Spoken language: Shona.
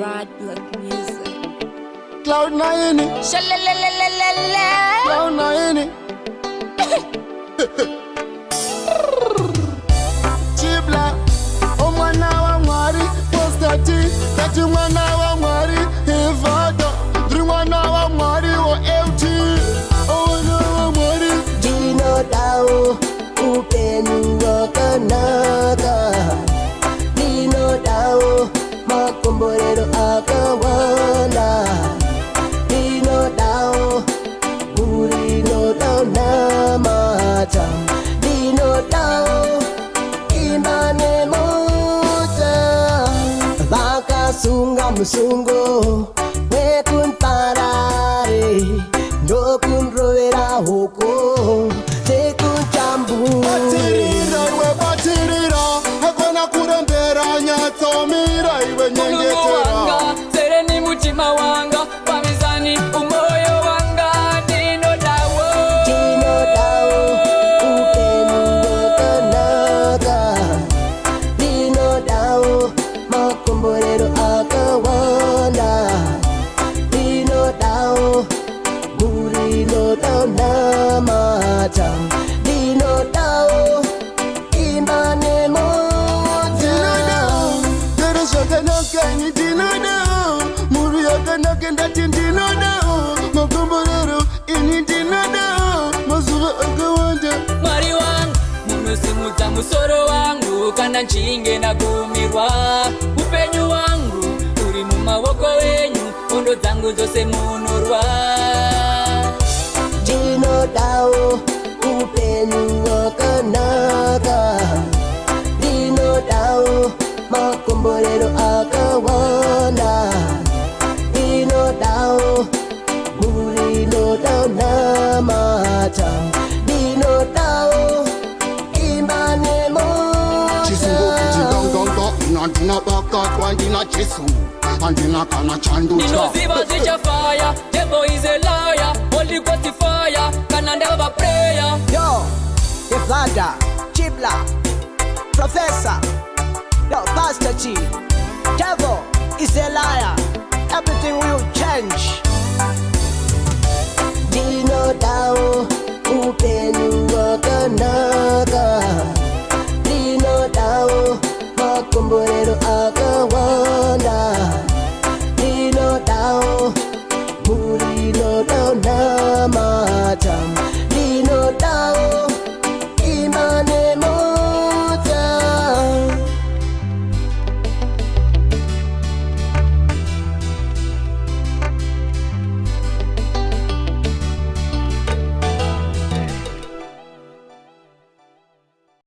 Rod Black Music. Cloud9. Shalalalala. Cloud9. Chibla. O mwana wa mwari. Postati. Tati mwana wa mwari. Hivada. Dri mwana wa mwari. O LT. O mwana wa mwari. Dino dao. Upenu wakanaka. Dino dao. Makomborero akawanda. Dino dao. Burino dao namata. Dino dao. Imane moja. Bakasunga musungo. Wekun parare. Dokun rovera hoko. Tekun chambu. Batirira we batirira. Hakuna kurembera nyatomira iwe nyengetera. Sereni mutima wanga pamizani umoyo wanga dino dawo Upenu wakanaka. Dino dao makomborero akawanda. Dino dao burino dao namata. Dino dao imane moja. Kanakani dinada, muri akanake ndati dinada, makomborero ini dinada, mazuva akawanda. mwari wangu munosimudza musoro wangu kana nchinge nagumirwa upenyu wangu uri mumawoko wenyu ondo dzangu dzose munorwa Dino dao upenu wakanaka. Dino dao makomborero akawanda. Dino dao burino dao namata. Dino dao imane Chisungo moja. kuchiganganga, nandina baka kwa ndina chisu, andina kana chanducha. ndinoziva zvichafaya devil is a liar holy ghost fire kana ndava prayer Yo, Iflada, Chibla, Professor, yo, Pastor G. Devil is a liar. Everything will change. Dino dao, upenu wakanaka.